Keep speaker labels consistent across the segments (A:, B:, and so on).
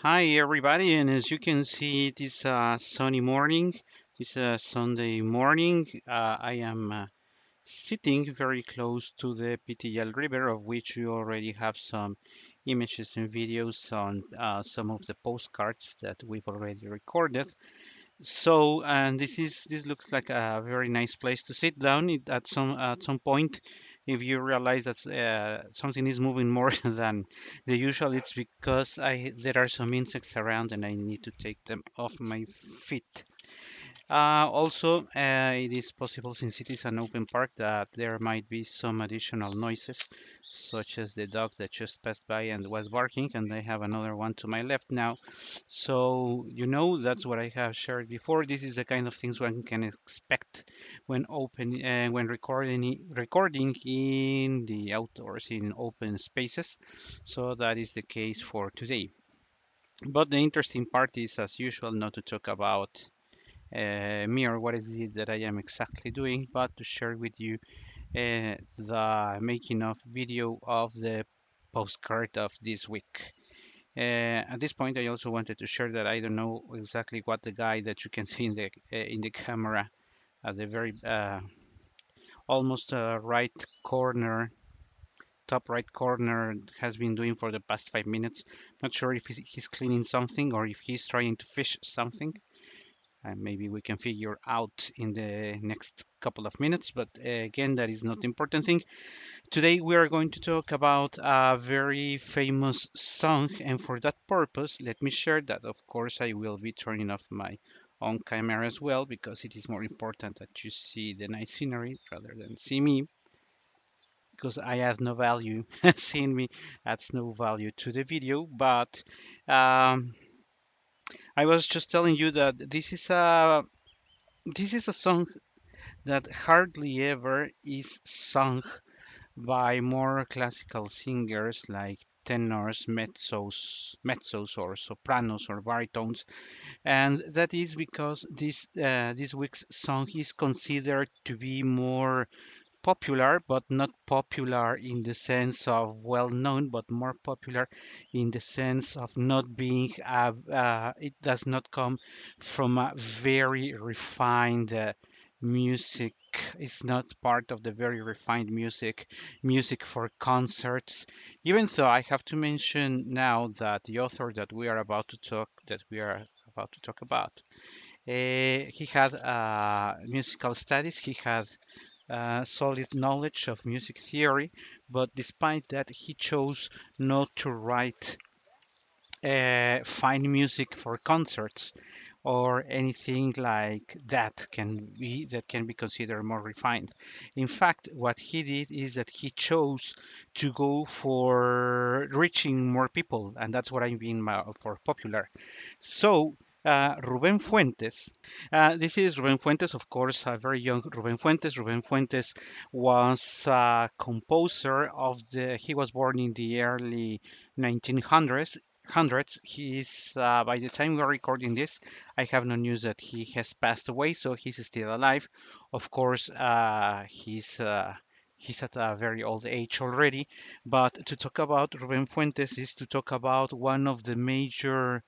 A: Hi everybody, and as you can see, this sunny morning, it's a Sunday morning. I am sitting very close to the PTL River, of which we already have some images and videos on some of the postcards that we've already recorded. So, and this looks like a very nice place to sit down at some point. If you realize that something is moving more than the usual, it's because I there are some insects around and I need to take them off my feet. Also, it is possible, since it is an open park, that there might be some additional noises, such as the dog that just passed by and was barking, and I have another one to my left now. So, that's what I have shared before. This is the kind of things one can expect when recording in the outdoors in open spaces. So that is the case for today. But the interesting part is, as usual, not to talk about me or what is it that I am exactly doing, but to share with you the making of video of the postcard of this week. At this point, I also wanted to share that I don't know exactly what the guy that you can see in the camera at the very almost right corner, top right corner, has been doing for the past 5 minutes. Not sure if he's cleaning something or if he's trying to fish something. Maybe we can figure out in the next couple of minutes, but again, that is not the important thing. Today, we are going to talk about a very famous song, and for that purpose, let me share that, of course, I will be turning off my own camera as well, because it is more important that you see the nice scenery rather than see me, because I add no value. Seeing me adds no value to the video, but um, I was just telling you that this is a song that hardly ever is sung by more classical singers like tenors, mezzos or sopranos or baritones, and that is because this week's song is considered to be more popular, but not popular in the sense of well known, but more popular in the sense of not being it does not come from a very refined music. It's not part of the very refined music for concerts. Even though I have to mention now that the author that we are about to talk about, he had musical studies. He had solid knowledge of music theory, but despite that, he chose not to write fine music for concerts or anything like that can be considered more refined. In fact, what he did is that he chose to go for reaching more people, and that's what I mean for popular. So, Rubén Fuentes, this is Rubén Fuentes, of course, a very young Rubén Fuentes. Rubén Fuentes was a composer he was born in the early 1900s. He's by the time we're recording this, I have no news that he has passed away, so he's still alive. Of course, he's at a very old age already. But to talk about Rubén Fuentes is to talk about one of the major,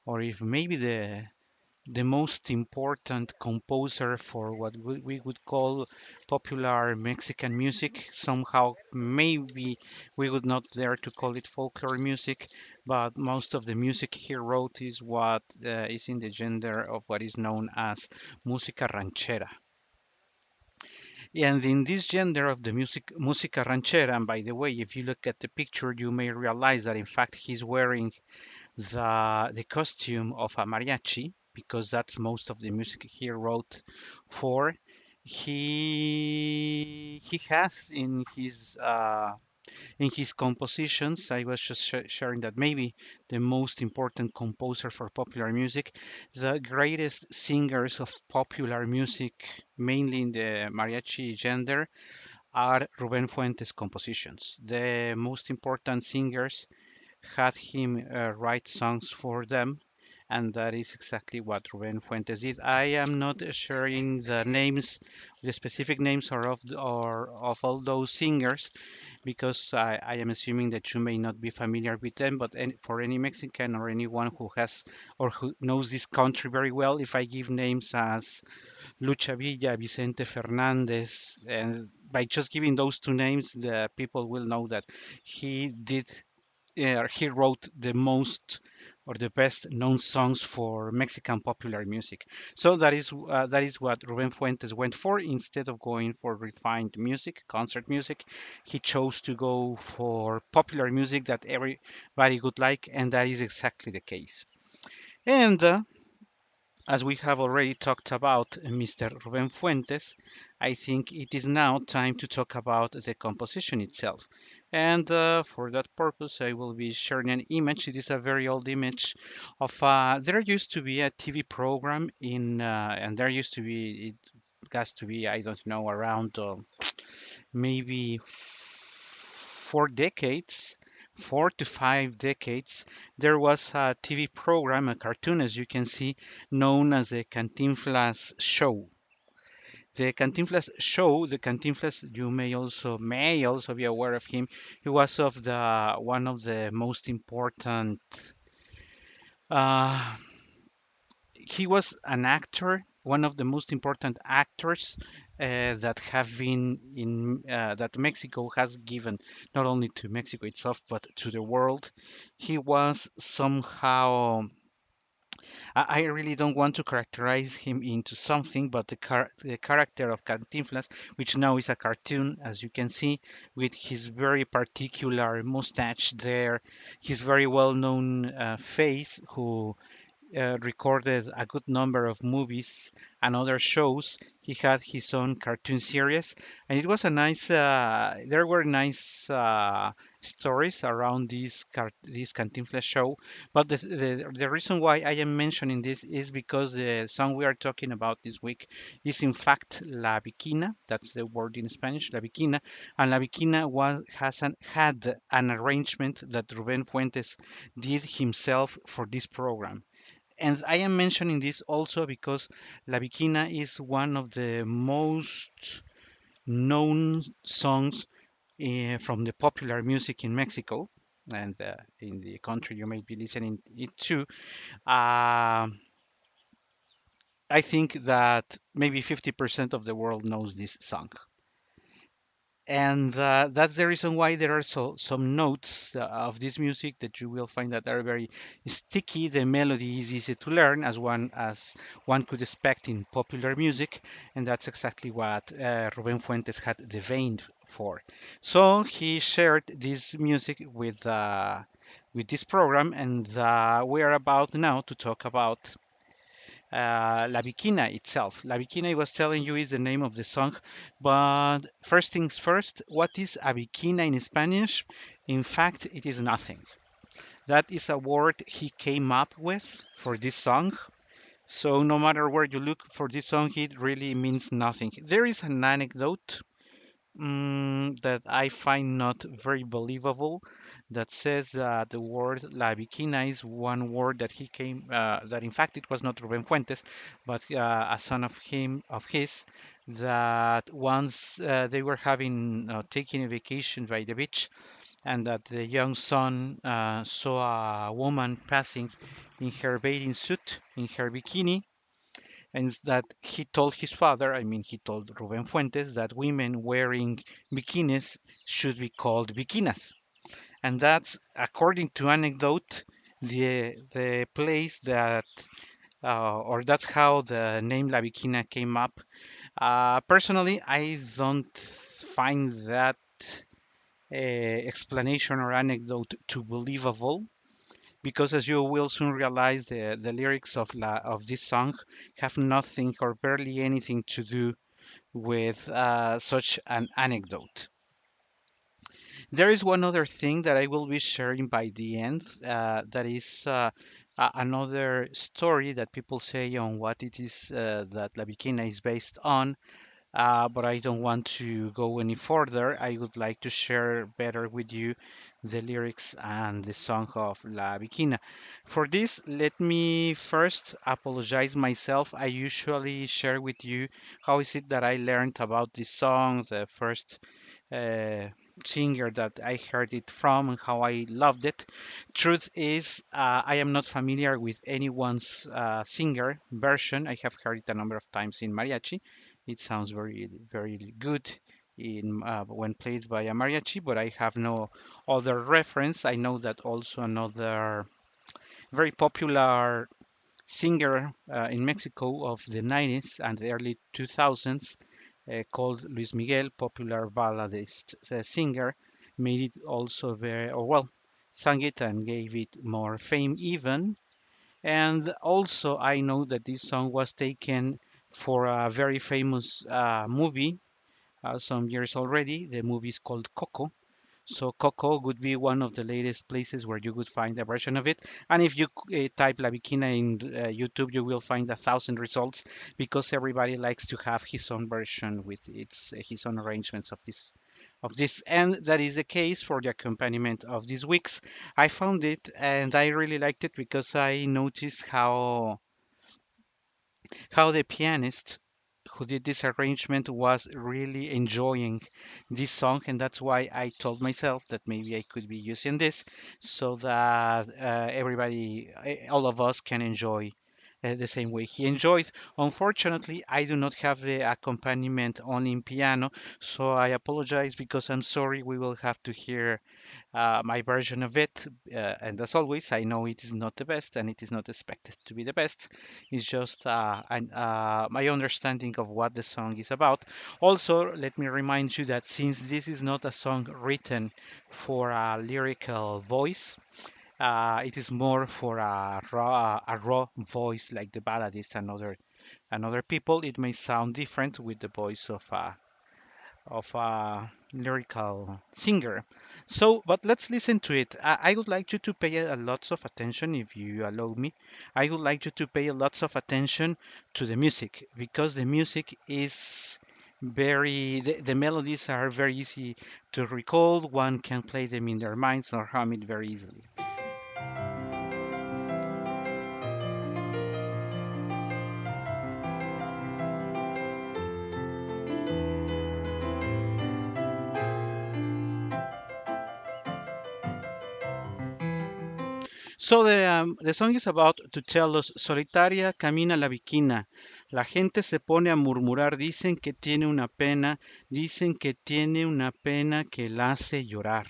A: or if maybe the most important composer for what we would call popular Mexican music. Somehow, maybe we would not dare to call it folklore music, but most of the music he wrote is what is in the genre of what is known as música ranchera. And in this genre of the música ranchera, and by the way, if you look at the picture, you may realize that in fact he's wearing the costume of a mariachi, because that's most of the music he wrote for. He has in his compositions. I was just sharing that maybe the most important composer for popular music, the greatest singers of popular music, mainly in the mariachi genre, are Rubén Fuentes compositions. The most important singers had him write songs for them, and that is exactly what Ruben Fuentes did. I am not sharing the specific names or of all those singers, because I am assuming that you may not be familiar with them, but for any Mexican or anyone who has or who knows this country very well, if I give names as Lucha Villa, Vicente Fernandez, and by just giving those two names, the people will know that he did he wrote the most or the best known songs for Mexican popular music. So that is what Ruben Fuentes went for. Instead of going for refined music, concert music, he chose to go for popular music that everybody would like, and that is exactly the case. And as we have already talked about Mr. Ruben Fuentes, I think it is now time to talk about the composition itself. And for that purpose, I will be sharing an image. It is a very old image of there used to be a TV program and there used to be it has to be I don't know around maybe 4 decades, 4 to 5 decades, there was a TV program, a cartoon, as you can see, known as the Cantinflas Show. The Cantinflas, you may also be aware of him. He was of the one of the most important. Uh, he was an actor, one of the most important actors that have been in that Mexico has given not only to Mexico itself but to the world. He was somehow. I really don't want to characterize him into something, but the character of Cantinflas, which now is a cartoon, as you can see, with his very particular mustache there, his very well-known face, who recorded a good number of movies and other shows. He had his own cartoon series, and it was a nice. There were nice stories around this Cantinflas show. But the reason why I am mentioning this is because the song we are talking about this week is in fact La Viquina. That's the word in Spanish, La Viquina, and La Viquina had an arrangement that Ruben Fuentes did himself for this program. And I am mentioning this also because La Viquina is one of the most known songs from the popular music in Mexico and in the country you may be listening it to. I think that maybe 50% of the world knows this song. And that's the reason why there are some notes of this music that you will find that are very sticky. The melody is easy to learn, as one could expect in popular music, and that's exactly what Ruben Fuentes had the vein for. So he shared this music with this program, and we are about now to talk about La Viquina itself. La Viquina, I was telling you, is the name of the song. But first things first, what is a Viquina in Spanish? In fact, it is nothing. That is a word he came up with for this song. So no matter where you look for this song, it really means nothing. There is an anecdote that I find not very believable that says that the word La Viquina is one word that that in fact it was not Ruben Fuentes, but a son of his, that once they were taking a vacation by the beach, and that the young son saw a woman passing in her bathing suit, in her bikini, and that he told his father, I mean, he told Ruben Fuentes that women wearing bikinis should be called bikinas. And that's, according to anecdote, the place or that's how the name La Bikina came up. Personally, I don't find that explanation or anecdote too believable because as you will soon realize the lyrics of this song have nothing or barely anything to do with such an anecdote. There is one other thing that I will be sharing by the end that is another story that people say on what it is that La Bikina is based on. But I don't want to go any further. I would like to share better with you the lyrics and the song of La Bikina. For this, let me first apologize myself. I usually share with you how is it that I learned about this song, the first singer that I heard it from and how I loved it. Truth is, I am not familiar with anyone's singer version. I have heard it a number of times in mariachi. It sounds very, very good in when played by a mariachi, but I have no other reference. I know that also another very popular singer in Mexico of the 90s and the early 2000s called Luis Miguel, popular balladist singer, made it also very, or well, sang it and gave it more fame even. And also, I know that this song was taken for a very famous movie some years already. The movie is called Coco, so Coco would be one of the latest places where you would find a version of it. And if you type La Bikina in YouTube, you will find 1,000 results because everybody likes to have his own version with its his own arrangements of this. And that is the case for the accompaniment of these weeks. I found it and I really liked it because I noticed how the pianist who did this arrangement was really enjoying this song, and that's why I told myself that maybe I could be using this so that everybody, all of us, can enjoy the same way he enjoyed. Unfortunately, I do not have the accompaniment on in piano, so I apologize because I'm sorry. We will have to hear my version of it. And as always, I know it is not the best and it is not expected to be the best. It's just my understanding of what the song is about. Also, let me remind you that since this is not a song written for a lyrical voice, it is more for a raw voice like the balladist and other people. It may sound different with the voice of a lyrical singer. So, but let's listen to it. I would like you to pay a lots of attention, if you allow me. I would like you to pay a lots of attention to the music because the music is the melodies are very easy to recall. One can play them in their minds or hum it very easily. So the song is about to tell us, solitaria camina la viquina. La gente se pone a murmurar, dicen que tiene una pena, dicen que tiene una pena que la hace llorar.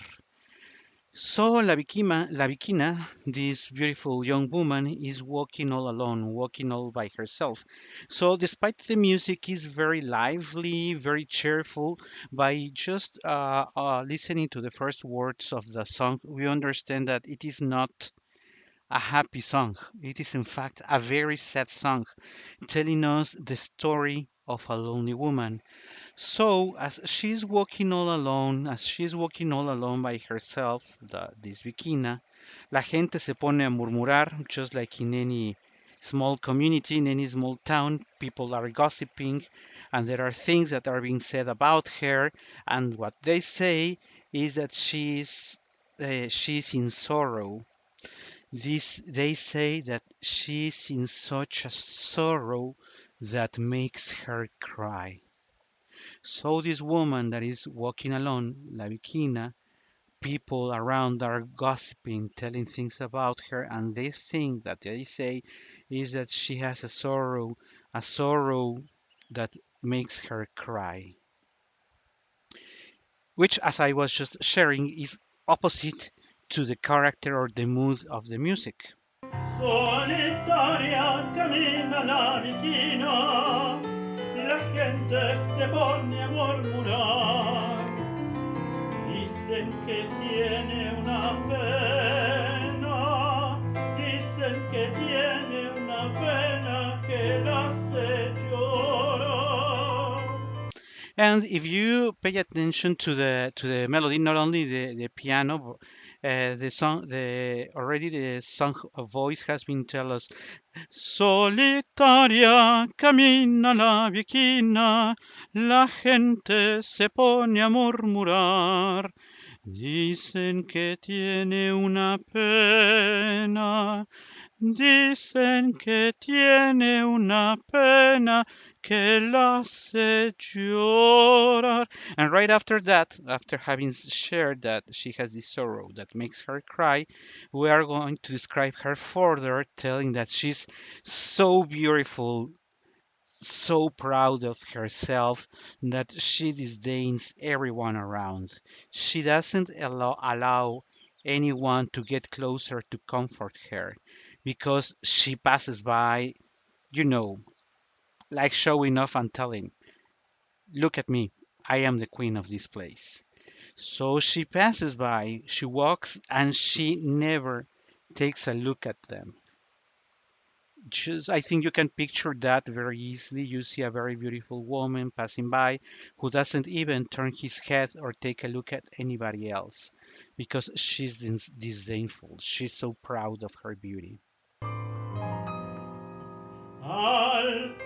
A: So la viquina, this beautiful young woman, is walking all alone, walking all by herself. So despite the music is very lively, very cheerful, by just listening to the first words of the song, we understand that it is not a happy song. It is, in fact, a very sad song, telling us the story of a lonely woman. So, as she's walking all alone by herself, this Bikina, la gente se pone a murmurar, just like in any small community, in any small town, people are gossiping, and there are things that are being said about her, and what they say is that she's in sorrow. This they say that she's in such a sorrow that makes her cry. So this woman that is walking alone, La Viquina, people around are gossiping, telling things about her, and this thing that they say is that she has a sorrow that makes her cry, which, as I was just sharing, is opposite to the character or the mood of the music.
B: Solitaria camina la viquina, la gente se pone a murmurar. Dicen que tiene una pena, dicen que tiene una pena que la hace llorar.
A: And if you pay attention to the melody, not only the piano, the song voice has been tell us solitaria camina la viquina, la gente se pone a murmurar. Dicen que tiene una pena, Dicen que tiene una pena que la hace llorar. And right after that, after having shared that she has this sorrow that makes her cry, we are going to describe her further, telling that she's so beautiful, so proud of herself that she disdains everyone around. She doesn't allow anyone to get closer to comfort her because she passes by, you know, like showing off and telling, look at me, I am the queen of this place. So she passes by, she walks, and she never takes a look at them. Just, I think you can picture that very easily. You see a very beautiful woman passing by who doesn't even turn his head or take a look at anybody else because she's disdainful. She's so proud of her beauty.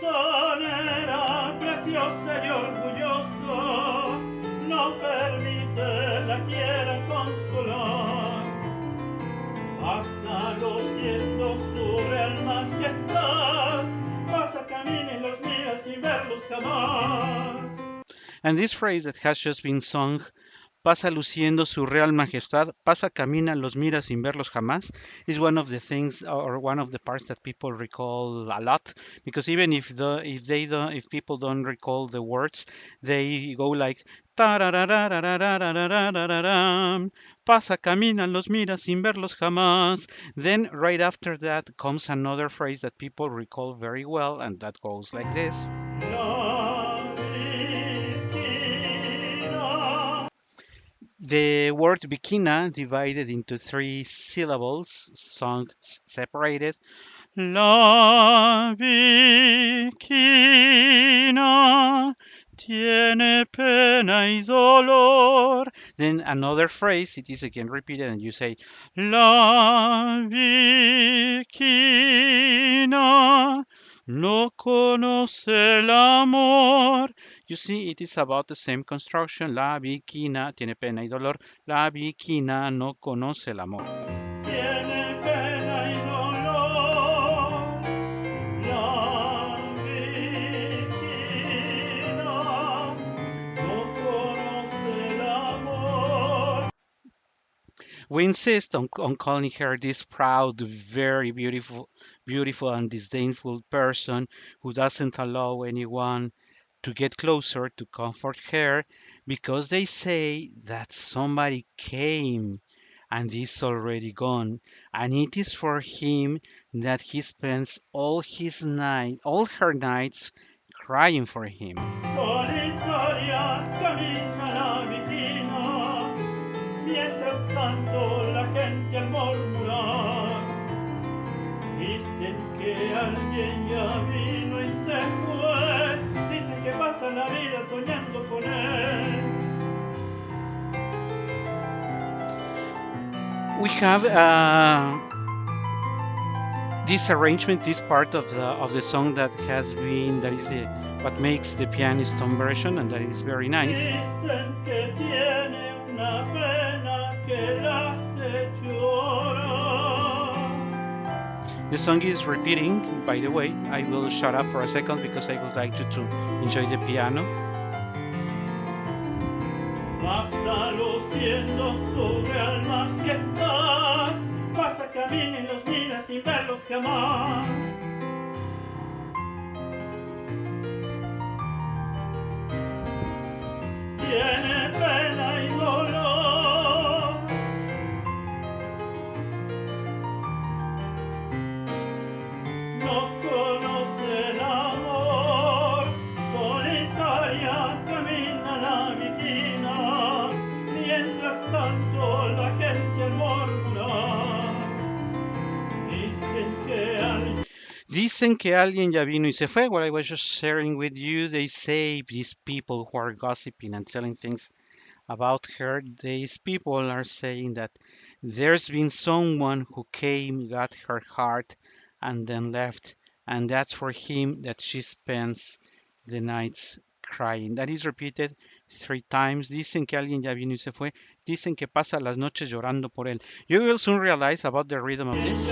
B: Altanera, preciosa y orgulloso, no permite la quieran consolar. Pasa luciendo su real majestad, pasa camina y los mira sin verlos jamás.
A: And this phrase that has just been sung, pasa luciendo su real majestad, pasa camina, los mira sin verlos jamás, is one of the things or one of the parts that people recall a lot because even if people don't recall the words, they go like tararararararararararam, pasa camina, los mira sin verlos jamás. Then right after that comes another phrase that people recall very well and that goes like this.
B: La Virgina.
A: The word bikina divided into three syllables, sung separated. La bikina tiene pena y dolor. Then another phrase, it is again repeated, and you say, La bikina no conoce el amor. You see, it is about the same construction. La bikina tiene pena y dolor. La bikina no conoce el amor.
B: Tiene pena y dolor, la Virgina no conoce el amor.
A: We insist on calling her this proud, very beautiful and disdainful person who doesn't allow anyone to get closer to comfort her because they say that somebody came and is already gone, and it is for him that he spends all her nights crying for him.
B: Solitaria camina la Virgina, mientras tanto la gente al murmurar dicen que alguien ya vino y se fue, dicen que pasa la vida soñando con él.
A: We have this arrangement, this part of the song that is the what makes the pianist version, and that is very nice.
B: Dicen que tiene una pena que la hace llorar.
A: The song is repeating, by the way. I will shut up for a second because I would like you to enjoy the piano.
B: Pasa luciendo su real majestad, pasa camina y los mira sin verlos jamás. Tiene pena y dolor, no conoce el amor, solitaria camina la Virgina, mientras tanto la gente al murmurar
A: Dicen que alguien ya vino y se fue. What I was just sharing with you, they say these people who are gossiping and telling things about her, these people are saying that there's been someone who came, got her heart, and then left, and that's for him that she spends the nights crying. That is repeated three times. Dicen que alguien ya vino y se fue. Dicen que pasa las noches llorando por él. You will soon realize about the rhythm of this.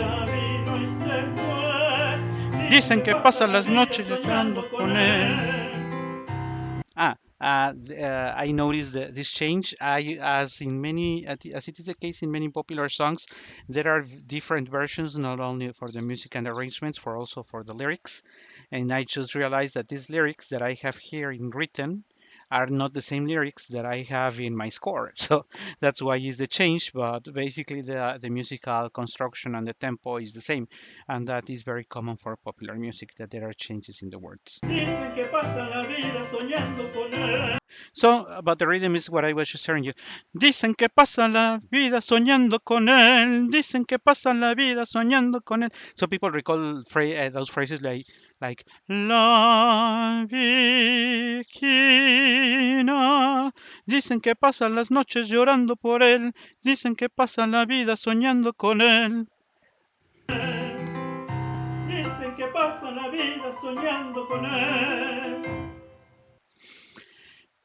B: se fue. Dicen
A: Dicen
B: que
A: que
B: pasa
A: pasan
B: la
A: las
B: vida
A: noches llorando
B: soñando con
A: con él.
B: él.
A: I noticed this change. As in many, as it is the case in many popular songs, there are different versions, not only for the music and arrangements, for also for the lyrics. And I just realized that these lyrics that I have here in written are not the same lyrics that I have in my score. So that's why is the change. But basically, the musical construction and the tempo is the same, and that is very common for popular music that there are changes in the words.
B: Dicen que pasa la vida soñando con él.
A: So, but the rhythm is what I was just telling you. Dicen que pasan la vida soñando con él. Dicen que pasan la vida soñando con él. So people recall those phrases like La Viquina. Dicen que pasan las noches llorando por él. Dicen que pasan la vida soñando con él.
B: Dicen que pasa la vida soñando con él.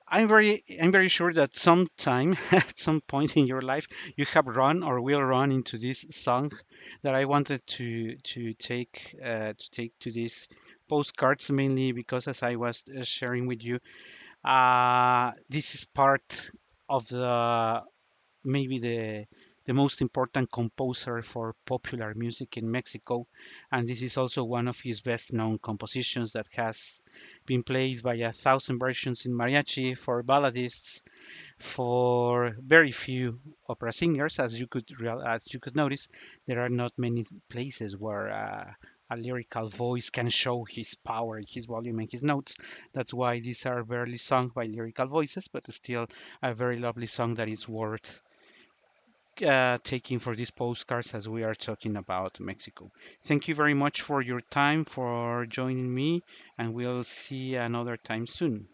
A: I'm very sure that sometime at some point in your life you have run or will run into this song that I wanted to take to these postcards, mainly because as I was sharing with you, this is part of the maybe the most important composer for popular music in Mexico, and this is also one of his best known compositions that has been played by 1,000 versions in mariachi for balladists, for very few opera singers. As you could notice, there are not many places where a lyrical voice can show his power, his volume, and his notes. That's why these are barely sung by lyrical voices, but still a very lovely song that is worth taking for these postcards as we are talking about Mexico. Thank you very much for your time, for joining me, and we'll see another time soon.